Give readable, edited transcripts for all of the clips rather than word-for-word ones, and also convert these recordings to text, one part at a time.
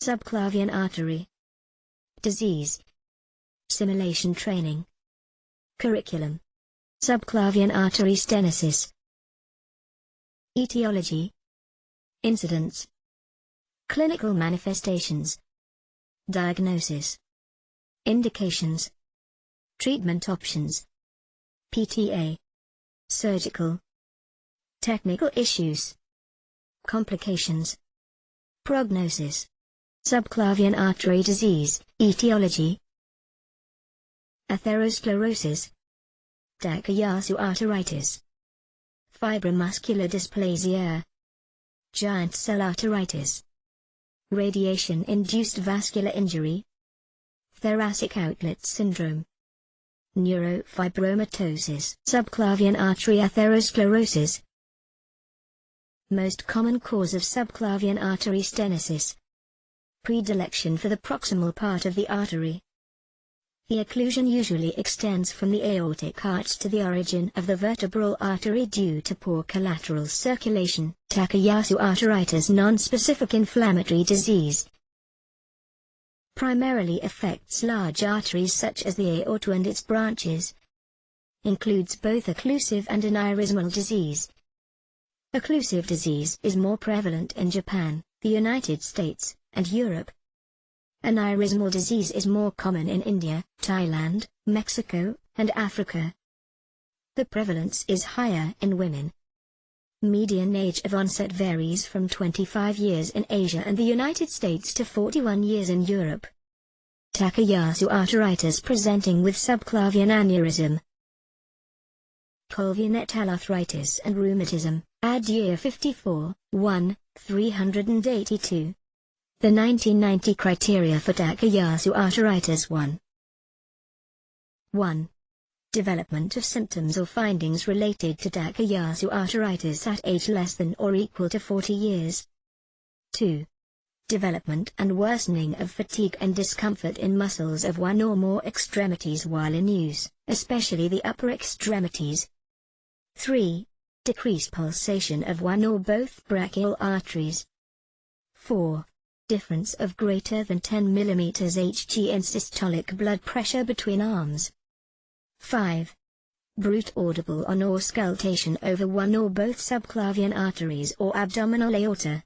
Subclavian artery disease. Simulation training. Curriculum. Subclavian artery stenosis. Etiology. Incidence. Clinical manifestations. Diagnosis. Indications. Treatment options. PTA. Surgical. Technical issues. Complications. Prognosis. Subclavian artery disease, etiology. Atherosclerosis. Takayasu arteritis. Fibromuscular dysplasia. Giant cell arteritis. Radiation-induced vascular injury. Thoracic outlet syndrome. Neurofibromatosis. Subclavian artery atherosclerosis. Most common cause of subclavian artery stenosis. Predilection for the proximal part of the artery. The occlusion usually extends from the aortic arch to the origin of the vertebral artery due to poor collateral circulation. Takayasu arteritis non-specific inflammatory disease. Primarily affects large arteries such as the aorta and its branches. Includes both occlusive and aneurysmal disease. Occlusive disease is more prevalent in Japan, the United States, and Europe. Aneurysmal disease is more common in India, Thailand, Mexico, and Africa. The prevalence is higher in women. Median age of onset varies from 25 years in Asia and the United States to 41 years in Europe. Takayasu arteritis presenting with subclavian aneurysm. Colvionettal arthritis and rheumatism, ad year 54, 1, 382. The 1990 criteria for Takayasu arteritis 1. Development of symptoms or findings related to Takayasu arteritis at age less than or equal to 40 years. 2. Development and worsening of fatigue and discomfort in muscles of one or more extremities while in use, especially the upper extremities. 3. Decreased pulsation of one or both brachial arteries. 4. Difference of greater than 10 mm Hg in systolic blood pressure between arms. 5. Brute audible on or auscultation over one or both subclavian arteries or abdominal aorta.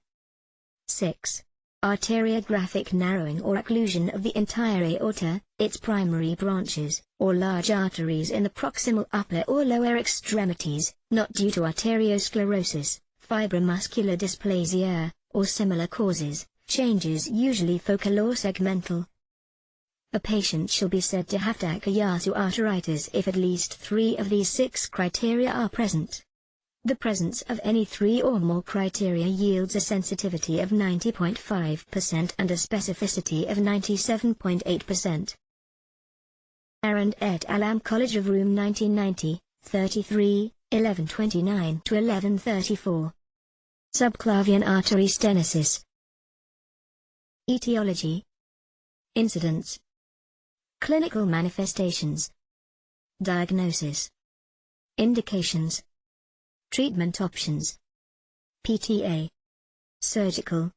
6. Arteriographic narrowing or occlusion of the entire aorta, its primary branches, or large arteries in the proximal upper or lower extremities, not due to arteriosclerosis, fibromuscular dysplasia, or similar causes. Changes usually focal or segmental. A patient shall be said to have Takayasu arteritis if at least 3 of these 6 criteria are present. The presence of any 3 or more criteria yields a sensitivity of 90.5% and a specificity of 97.8%. Arand et al. College of Room 1990, 33, 1129-1134. Subclavian artery stenosis. Etiology. Incidence. Clinical manifestations. Diagnosis. Indications. Treatment options. PTA. Surgical.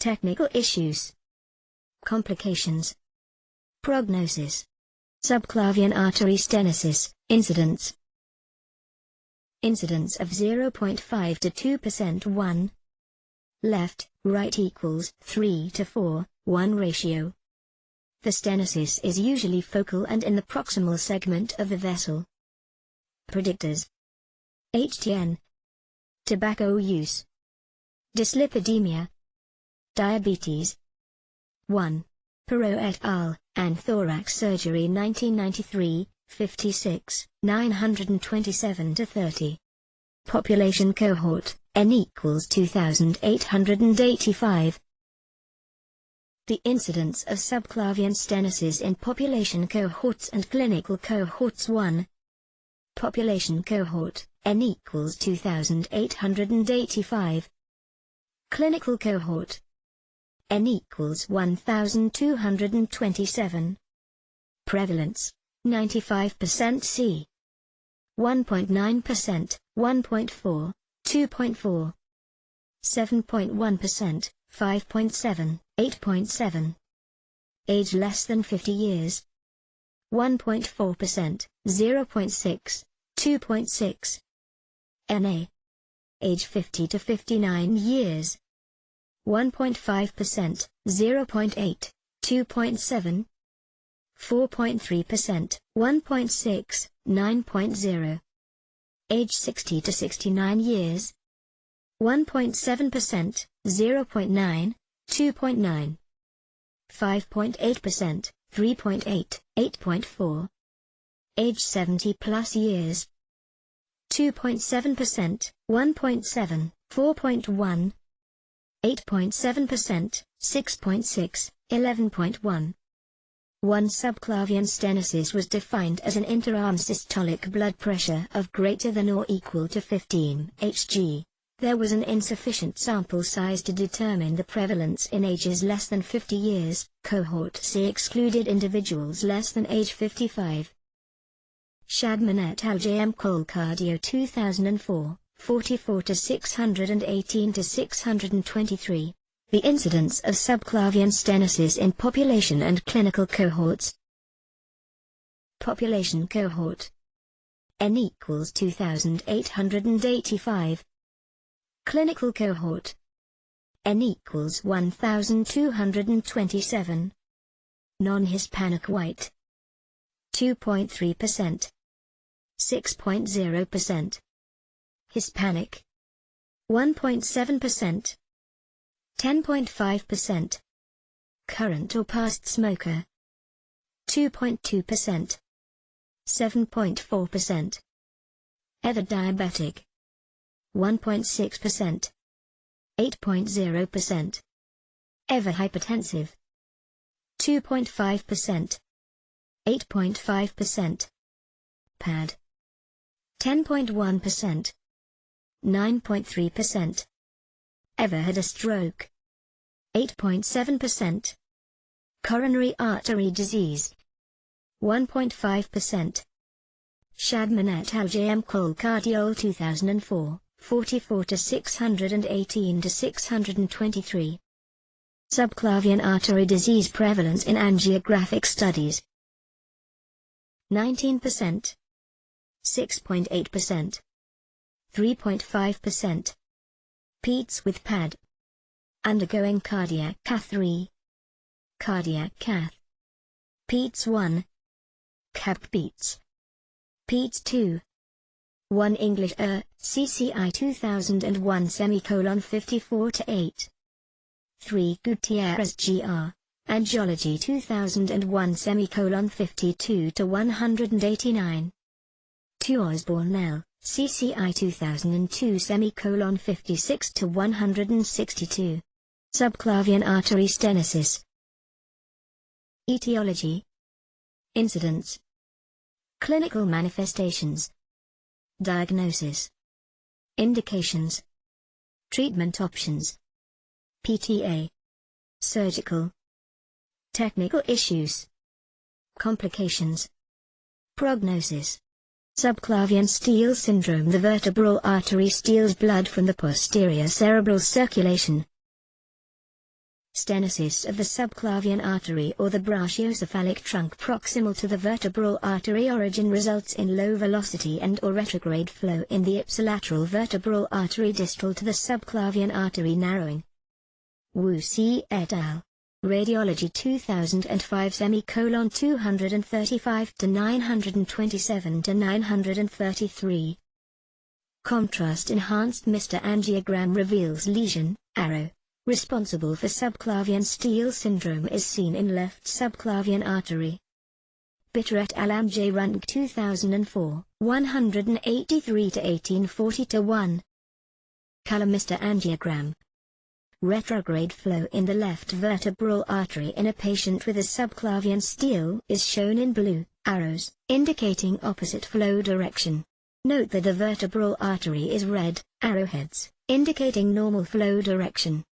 Technical issues. Complications. Prognosis. Subclavian artery stenosis, incidence. Incidence of 0.5 to 2%. 1. Left, right equals 3 to 4, 1 ratio. The stenosis is usually focal and in the proximal segment of the vessel. Predictors. HTN. Tobacco use. Dyslipidemia. Diabetes. 1. Perot et al., and thorax surgery 1993, 56, 927-30. Population cohort, N equals 2885. The incidence of subclavian stenosis in population cohorts and clinical cohorts. 1. Population cohort, N equals 2885. Clinical cohort, N equals 1227. Prevalence, 95% C. 1.9%, 1.4, 2.4. 7.1%, 5.7, 8.7. Age less than 50 years. 1.4%, 0.6, 2.6. NA. Age 50 to 59 years. 1.5%, 0.8, 2.7. 4.3%, 1.6, 9.0. Age 60 to 69 years. 1.7%, 0.9, 2.9. 5.8%, 3.8, 8.4. Age 70 plus years. 2.7%, 1.7, 4.1. 8.7%, 6.6, 11.1. 1 subclavian stenosis was defined as an interarm systolic blood pressure of greater than or equal to 15 Hg. There was an insufficient sample size to determine the prevalence in ages less than 50 years. Cohort C excluded individuals less than age 55. Shadman et al. JM Col Cardio 2004, 44 to 618 to 623. The incidence of subclavian stenosis in population and clinical cohorts. Population cohort. N equals 2,885. Clinical cohort. N equals 1,227. Non-Hispanic white. 2.3%. 6.0%. Hispanic. 1.7%. 10.5%. Current or past smoker. 2.2%. 7.4%. Ever diabetic. 1.6%. 8.0%. Ever hypertensive. 2.5%. 8.5%. PAD. 10.1%. 9.3%. Ever had a stroke. 8.7%. Coronary artery disease. 1.5%. Shadman et al. JM Col Cardiol 2004, 44 to 618 to 623. Subclavian artery disease prevalence in angiographic studies. 19%. 6.8%. 3.5%. Peds with PAD. Undergoing cardiac cath 3. Cardiac cath. Peds 1. Cap beats. Peds 2. 1 English CCI 2001 54 to 8. 3 Gutierrez GR. Angiology 2001 52 to 189. 2 Osborne L. CCI 2002 56 to 162. Subclavian artery stenosis. Etiology. Incidence. Clinical manifestations. Diagnosis. Indications. Treatment options. PTA. Surgical. Technical issues. Complications. Prognosis. Subclavian steal syndrome. The vertebral artery steals blood from the posterior cerebral circulation. Stenosis of the subclavian artery or the brachiocephalic trunk proximal to the vertebral artery origin results in low velocity and or retrograde flow in the ipsilateral vertebral artery distal to the subclavian artery narrowing. Wu C. et al. Radiology 2005 235 to 927 to 933. Contrast enhanced Mr. angiogram reveals lesion, arrow, responsible for subclavian steal syndrome is seen in left subclavian artery. Bitter et al. J. Runk 2004, 183 to 1840 to 1. Color Mr. angiogram. Retrograde flow in the left vertebral artery in a patient with a subclavian steal is shown in blue arrows, indicating opposite flow direction. Note that the vertebral artery is red arrowheads, indicating normal flow direction.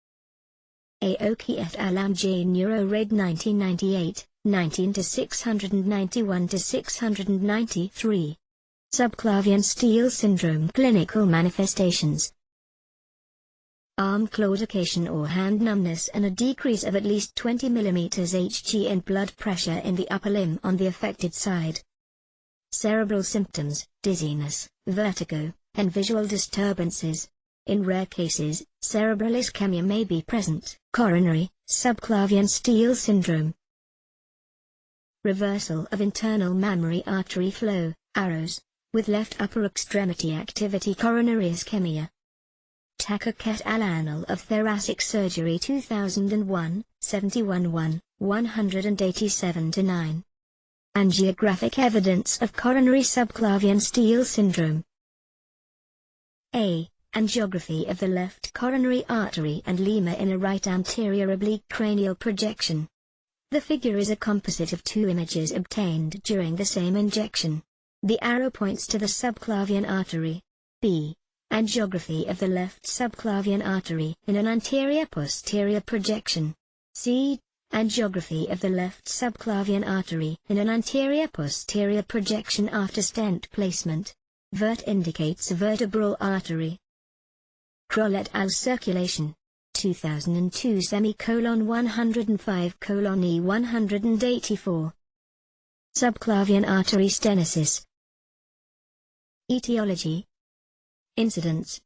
Aoki et al. J. NeuroRad 1998, 19 to 691 to 693. Subclavian steal syndrome clinical manifestations. arm claudication or hand numbness, and a decrease of at least 20 mm Hg in blood pressure in the upper limb on the affected side. Cerebral symptoms, dizziness, vertigo, and visual disturbances. In rare cases, cerebral ischemia may be present. Coronary, subclavian steal syndrome. Reversal of internal mammary artery flow, arrows, with left upper extremity activity. Coronary ischemia. Tachyket al. of Thoracic Surgery 2001, 71 187-9. Angiographic evidence of coronary subclavian steal syndrome. A. Angiography of the left coronary artery and lemur in a right anterior oblique cranial projection. The figure is a composite of two images obtained during the same injection. The arrow points to the subclavian artery. B. Angiography of the left subclavian artery in an anterior-posterior projection. C. Angiography of the left subclavian artery in an anterior-posterior projection after stent placement. Vert indicates vertebral artery. Kroll et al. Circulation. 2002 105:E 184. Subclavian artery stenosis. Etiology. Incidence.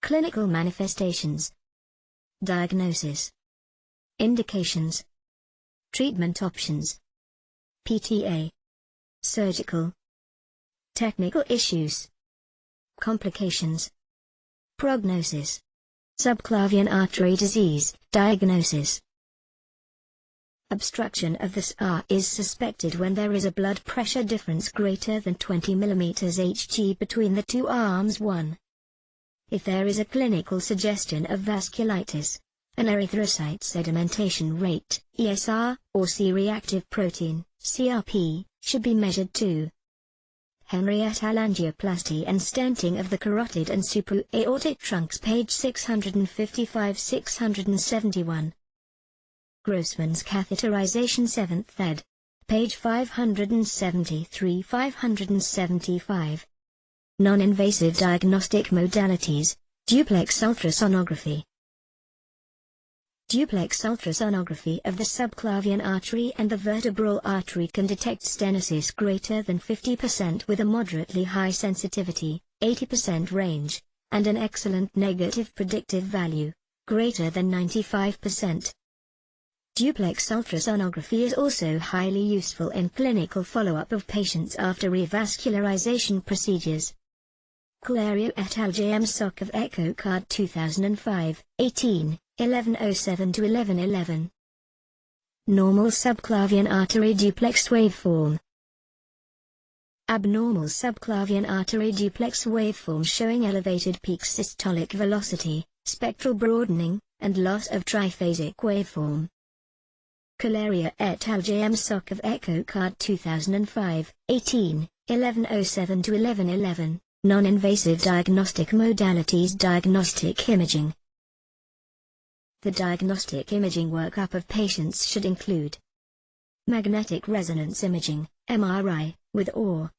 Clinical manifestations. Diagnosis. Indications. Treatment options. PTA. Surgical. Technical issues. Complications. Prognosis. Subclavian artery disease, diagnosis. Obstruction of the SAR is suspected when there is a blood pressure difference greater than 20 mm Hg between the two arms. 1. If there is a clinical suggestion of vasculitis, an erythrocyte sedimentation rate, ESR, or C-reactive protein, CRP, should be measured. 2. Henry et al. Angioplasty and stenting of the carotid and supraortic trunks, page 655-671. Grossman's catheterization, 7th ed. Page 573-575. Non-invasive diagnostic modalities, duplex ultrasonography. Duplex ultrasonography of the subclavian artery and the vertebral artery can detect stenosis greater than 50% with a moderately high sensitivity, 80% range, and an excellent negative predictive value, greater than 95%. Duplex ultrasonography is also highly useful in clinical follow-up of patients after revascularization procedures. Clario et al. J.M. Sock of Echo Card 2005, 18, 1107-1111. Normal subclavian artery duplex waveform. Abnormal subclavian artery duplex waveform showing elevated peak systolic velocity, spectral broadening, and loss of triphasic waveform. Calaria et al. J.M. Sock of Echo Card 2005, 18, 1107-1111. Non-invasive diagnostic modalities. Diagnostic imaging. The diagnostic imaging workup of patients should include magnetic resonance imaging, MRI, with or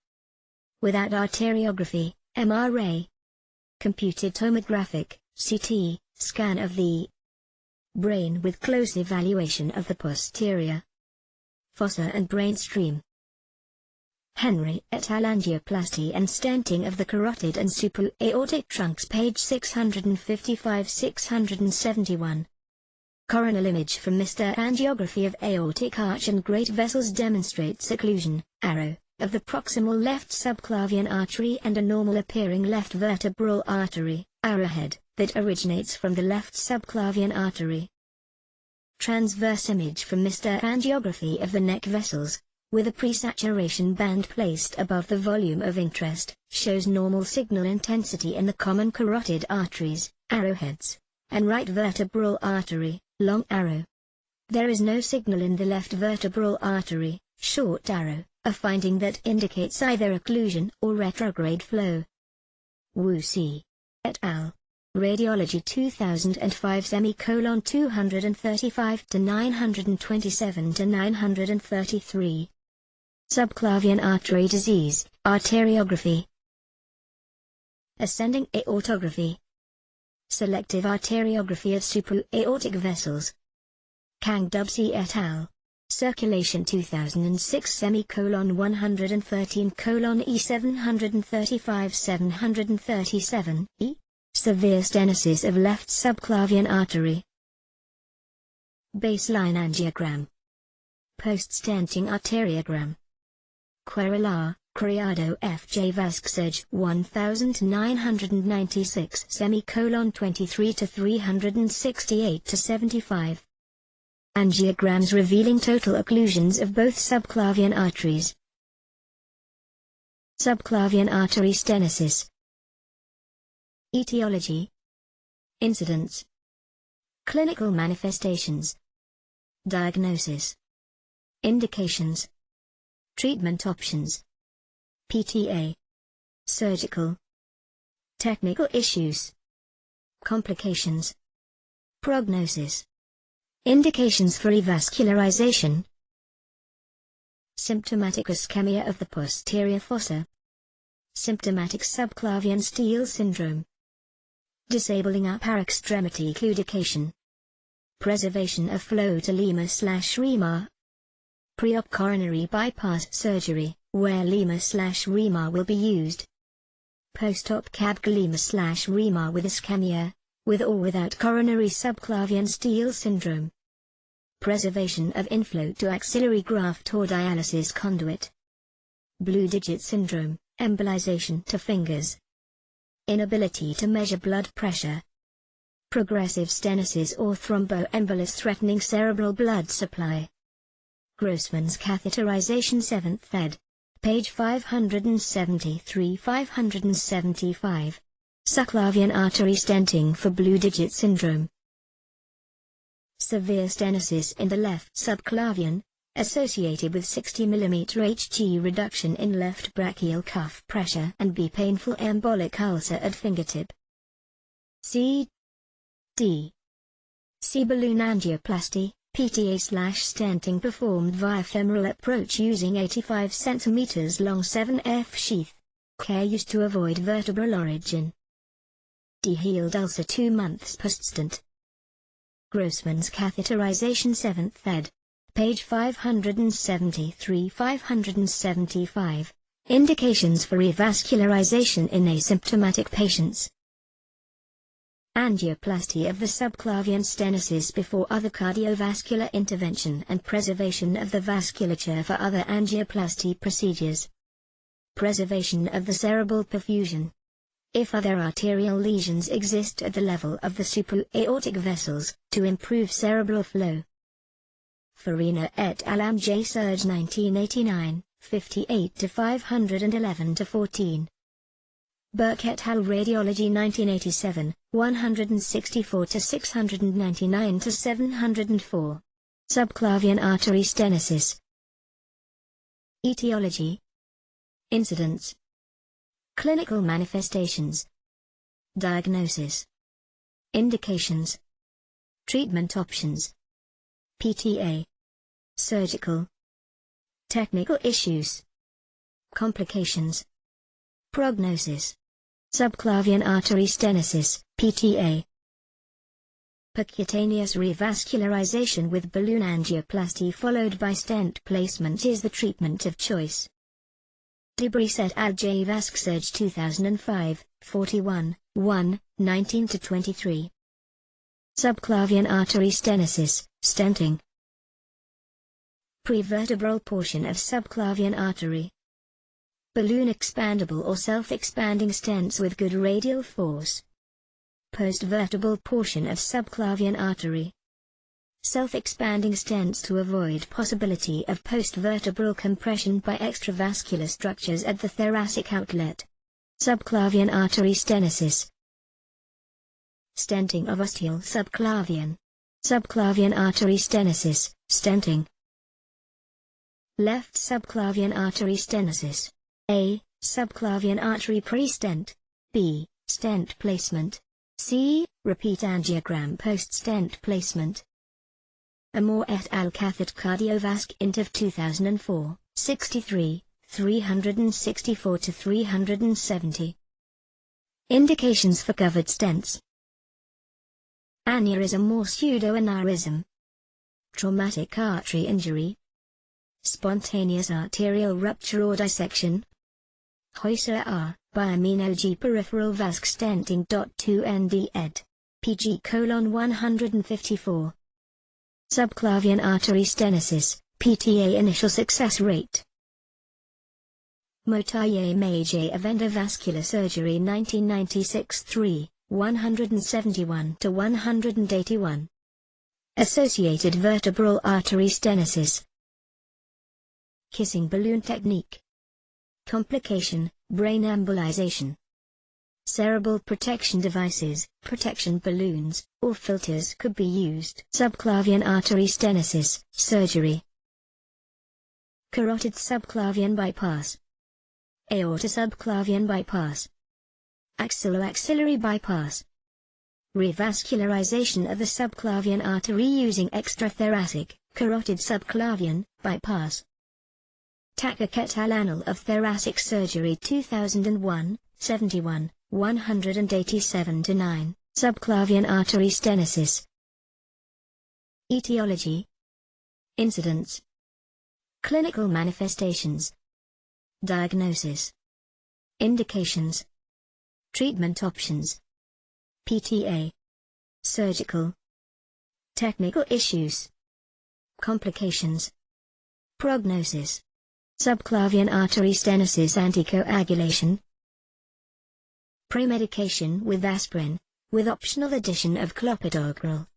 without arteriography, MRA, computed tomographic, CT, scan of the brain with close evaluation of the posterior fossa and brainstem. Henry et al. Angioplasty and stenting of the carotid and supraortic trunks, page 655-671. Coronal image from Mr. Angiography of aortic arch and great vessels demonstrates occlusion, arrow, of the proximal left subclavian artery and a normal appearing left vertebral artery, arrowhead, that originates from the left subclavian artery. Transverse image from Mr. Angiography of the neck vessels, with a presaturation band placed above the volume of interest, shows normal signal intensity in the common carotid arteries, arrowheads, and right vertebral artery, long arrow. There is no signal in the left vertebral artery, short arrow, a finding that indicates either occlusion or retrograde flow. Wu C. et al. Radiology 2005 235-927-933. Subclavian artery disease, arteriography. Ascending aortography. Selective arteriography of supraaortic vessels. Kang Dubsey et al. Circulation 2006 /113:E 737 E. Severe stenosis of left subclavian artery. Baseline angiogram. Post-stenting arteriogram. Querela, Criado F.J. Vasquez 1996 /23 to 368 to 75. Angiograms revealing total occlusions of both subclavian arteries. Subclavian artery stenosis. Etiology. Incidence. Clinical manifestations. Diagnosis. Indications. Treatment options. PTA. Surgical. Technical issues. Complications. Prognosis. Indications for revascularization. Symptomatic ischemia of the posterior fossa. Symptomatic subclavian steal syndrome. Disabling upper extremity claudication. Preservation of flow to lima/rema. Pre-op coronary bypass surgery, where lima/rema will be used. Post-op CABG lima/rema with ischemia, with or without coronary subclavian steal syndrome. Preservation of inflow to axillary graft or dialysis conduit. Blue digit syndrome, embolization to fingers. Inability to measure blood pressure. Progressive stenosis or thromboembolus threatening cerebral blood supply. Grossman's catheterization 7th ed. Page 573-575. Subclavian artery stenting for blue digit syndrome. Severe stenosis in the left subclavian, associated with 60 mm Hg reduction in left brachial cuff pressure and B. Painful embolic ulcer at fingertip. C. D. C. Balloon angioplasty, PTA/stenting performed via femoral approach using 85 cm long 7F sheath. Care used to avoid vertebral origin. D. Healed ulcer 2 months post-stent. Grossman's catheterization 7th ed. Page 573-575. Indications for revascularization in asymptomatic patients. Angioplasty of the subclavian stenosis before other cardiovascular intervention and preservation of the vasculature for other angioplasty procedures. Preservation of the cerebral perfusion. If other arterial lesions exist at the level of the supraaortic vessels, to improve cerebral flow. Farina et al. J. Surge 1989, 58-511-14. Burke et al. Radiology 1987, 164-699-704. Subclavian artery stenosis. Etiology. Incidence. Clinical manifestations. Diagnosis. Indications. Treatment options. PTA. Surgical. Technical issues. Complications. Prognosis. Subclavian artery stenosis, PTA. Percutaneous revascularization with balloon angioplasty followed by stent placement is the treatment of choice. Debris et al. J. Vasquez 2005, 41, 1, 19-23. Subclavian artery stenosis, stenting. Prevertebral portion of subclavian artery. Balloon expandable or self-expanding stents with good radial force. Postvertebral portion of subclavian artery. Self-expanding stents to avoid possibility of postvertebral compression by extravascular structures at the thoracic outlet. Subclavian artery stenosis. Stenting of ostial subclavian. Subclavian artery stenosis, stenting. Left subclavian artery stenosis. A. Subclavian artery pre-stent. B. Stent placement. C. Repeat angiogram post-stent placement. Amor et al. Catheter Cardiovasc Int of 2004, 63, 364-370. Indications for covered stents. aneurysm or pseudoaneurysm, traumatic artery injury, spontaneous arterial rupture or dissection, Heuser R. Biamino G. Peripheral vasc stenting. 2 ND ed. PG:154. Subclavian artery stenosis, PTA initial success rate. Motaye Major of endovascular surgery 1996 3, 171 to 181. Associated vertebral artery stenosis. Kissing balloon technique. Complication, brain embolization. Cerebral protection devices, protection balloons, or filters could be used. Subclavian artery stenosis, surgery. Carotid subclavian bypass. Aorta subclavian bypass. Axilloaxillary bypass. Revascularization of the subclavian artery using extrathoracic, carotid subclavian, bypass. Tachycatalanal of thoracic surgery 2001, 71, 187-9, subclavian artery stenosis. Etiology. Incidence. Clinical manifestations. Diagnosis. Indications. Treatment options. PTA. Surgical. Technical issues. Complications. Prognosis. Subclavian artery stenosis anticoagulation. Premedication with aspirin, with optional addition of clopidogrel.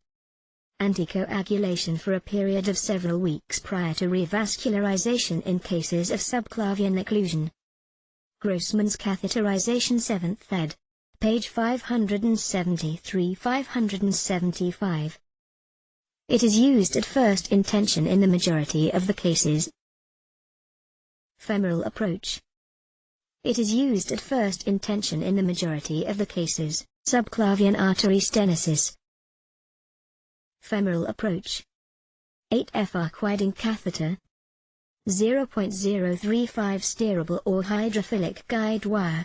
Anticoagulation for a period of several weeks prior to revascularization in cases of subclavian occlusion. Grossman's catheterization 7th ed. Page 573-575. It is used at first intention in the majority of the cases. Femoral approach. It is used at first intention in the majority of the cases. Subclavian artery stenosis. Femoral approach. 8F arc-widening catheter. 0.035 steerable or hydrophilic guide wire.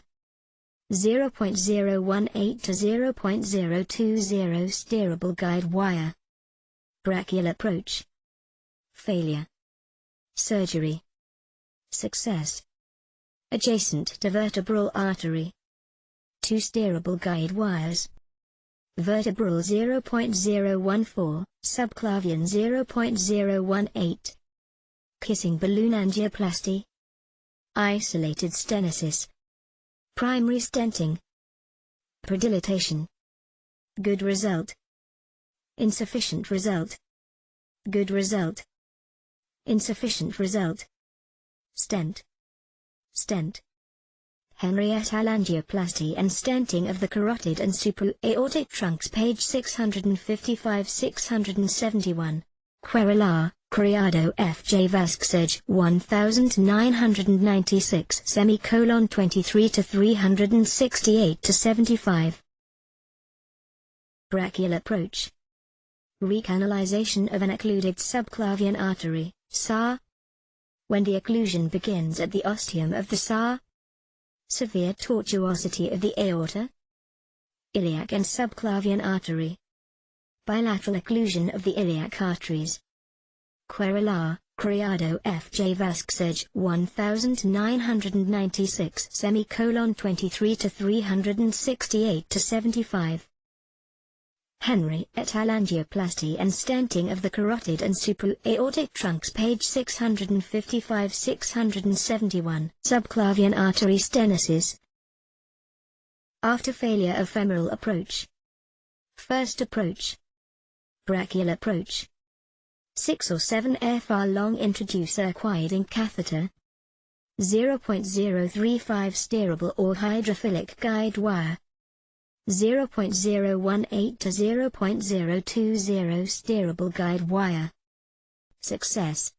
0.018 to 0.020 steerable guide wire. Brachial approach. Failure. Surgery. Success. Adjacent to vertebral artery. 2 steerable guide wires. Vertebral 0.014, subclavian 0.018. Kissing balloon angioplasty. Isolated stenosis. Primary stenting. Predilatation. Good result. Insufficient result. Good result. Insufficient result. Stent. Stent. Henrietta angioplasty and stenting of the carotid and supraortic trunks page 655-671. Querela, Criado F. J. Vascsage 1996 23 to 368 to 75. Brachial approach. Recanalization of an occluded subclavian artery, SAR. When the occlusion begins at the ostium of the SAR. Severe tortuosity of the aorta. Iliac and subclavian artery. Bilateral occlusion of the iliac arteries. Querela, Criado F. J. Vascsage 1996 23 to 368 to 75. Henry et al. Angioplasty and stenting of the carotid and supraortic trunks page 655-671. Subclavian artery stenosis. After failure of femoral approach. First approach. Brachial approach. 6 or 7 FR long introducer widening catheter. 0.035 steerable or hydrophilic guide wire. 0.018 to 0.020 steerable guide wire. Success.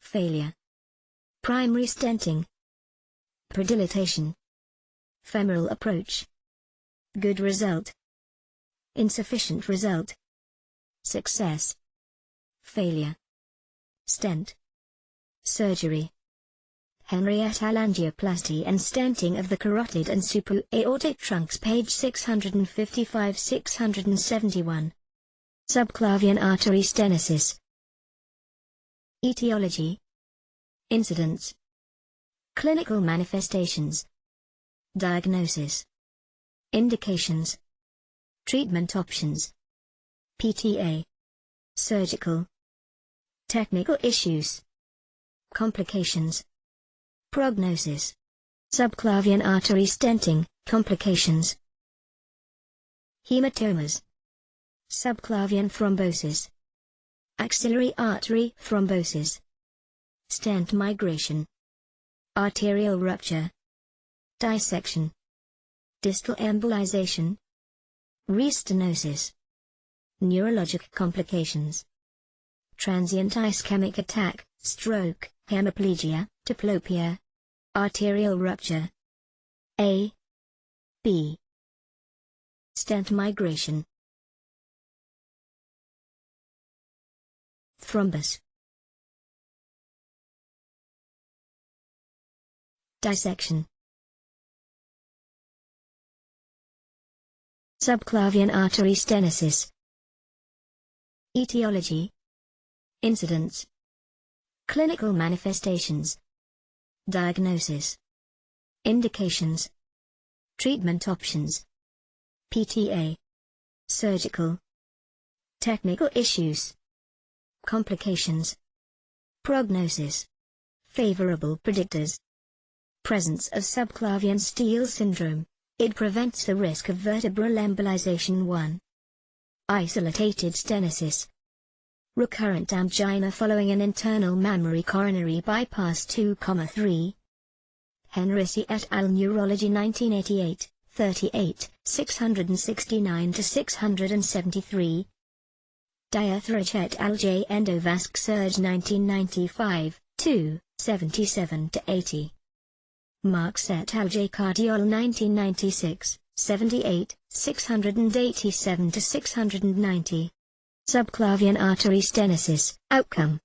Failure. Primary stenting. Predilatation. Femoral approach. Good result. Insufficient result. Success. Failure. Stent. Surgery. Henry et al. Angioplasty and stenting of the carotid and supraortic trunks, page 655-671. Subclavian artery stenosis. Etiology. Incidence. Clinical manifestations. Diagnosis. Indications. Treatment options. PTA. Surgical. Technical issues. Complications. Prognosis. Subclavian artery stenting, complications. Hematomas. Subclavian thrombosis. Axillary artery thrombosis. Stent migration. Arterial rupture. Dissection. Distal embolization. Restenosis. Neurologic complications. Transient ischemic attack, stroke, hemiplegia, diplopia. Arterial rupture. A. B. Stent migration. Thrombus. Dissection. Subclavian artery stenosis. Etiology. Incidence. Clinical manifestations. Diagnosis. Indications. Treatment options. PTA. Surgical. Technical issues. Complications. Prognosis. Favorable predictors. Presence of subclavian steal syndrome. It prevents the risk of vertebral embolization. 1. Isolated stenosis. Recurrent angina following an internal mammary coronary bypass. 2,3. Henry et al. Neurology 1988, 38, 669-673. Artery et al. J. Endovasc Surge 1995, 2, 77-80. Marks et al. J. Cardiol 1996, 78, 687-690. Subclavian artery stenosis, outcome.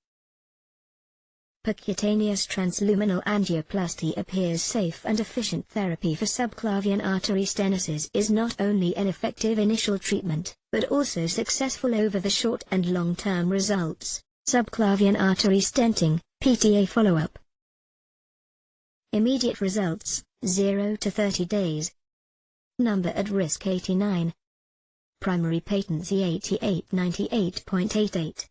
Percutaneous transluminal angioplasty appears safe and efficient therapy for subclavian artery stenosis. Is not only an effective initial treatment, but also successful over the short and long-term results. Subclavian artery stenting, PTA follow-up. Immediate results, 0 to 30 days. Number at risk 89. Primary patency 98-98.88.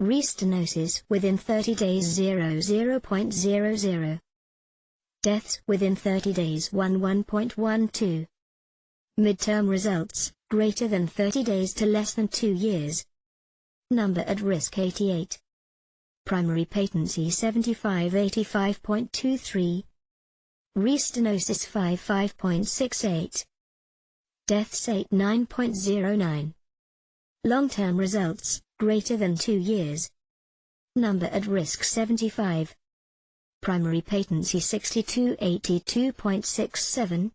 Restenosis within 30 days 0.00. Deaths within 30 days 1.12. Midterm results, greater than 30 days to less than 2 years. Number at risk 88. Primary patency 75-85.23. Restenosis 5.68. Deaths 9.09. Long-term results, greater than 2 years. Number at risk 75. Primary patency 62-82.67.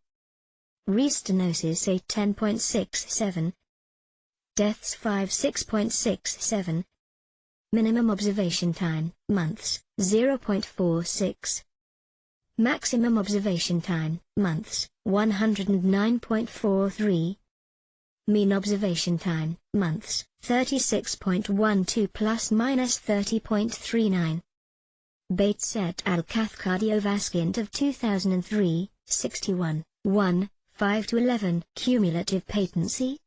Restenosis 10.67. Deaths 6.67. Minimum observation time, months, 0.46. Maximum observation time, months, 109.43. Mean observation time, months, 36.12 plus minus 30.39. Bates et al. Cath Cardiovasc Int of 2003, 61, 1, 5-11. Cumulative patency.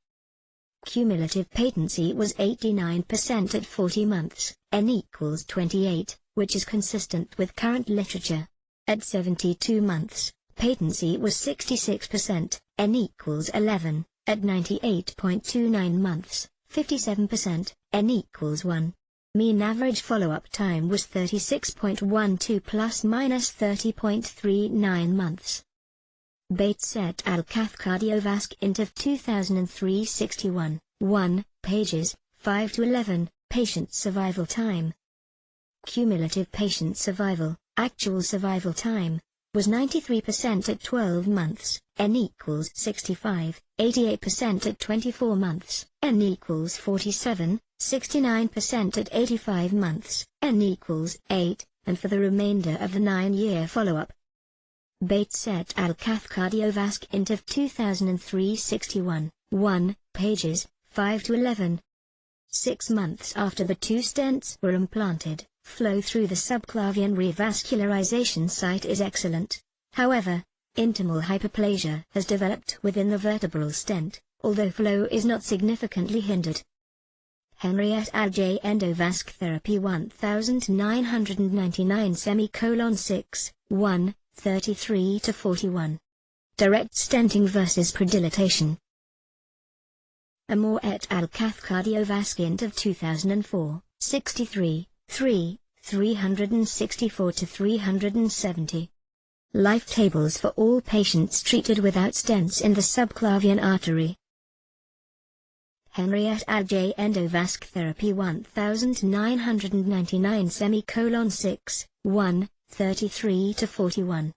Cumulative patency was 89% at 40 months, N equals 28, which is consistent with current literature. At 72 months, patency was 66%, N equals 11, at 98.29 months, 57%, N equals 1. Mean average follow-up time was 36.12 plus minus 30.39 months. Bates et al. Cath Cardiovasc Int of 2003 61, 1, pages, 5-11, patient survival time. Cumulative patient survival, actual survival time, was 93% at 12 months, N equals 65, 88% at 24 months, N equals 47, 69% at 85 months, N equals 8, and for the remainder of the 9-year follow-up. Bates et al. Cathcardiovasc int of 2003 61, 1, pages 5 to 11. 6 months after the 2 stents were implanted, flow through the subclavian revascularization site is excellent. However, intimal hyperplasia has developed within the vertebral stent, although flow is not significantly hindered. Henriette al. J. Endovasc Therapy 1999 6, 1, 33 to 41. Direct stenting versus predilatation. Amor et al. Cathcardiovasc int of 2004, 63, 3, 364 to 370. Life tables for all patients treated without stents in the subclavian artery. Henriette al. J. Endovasc Therapy 1999 6, 1, 33 to 41.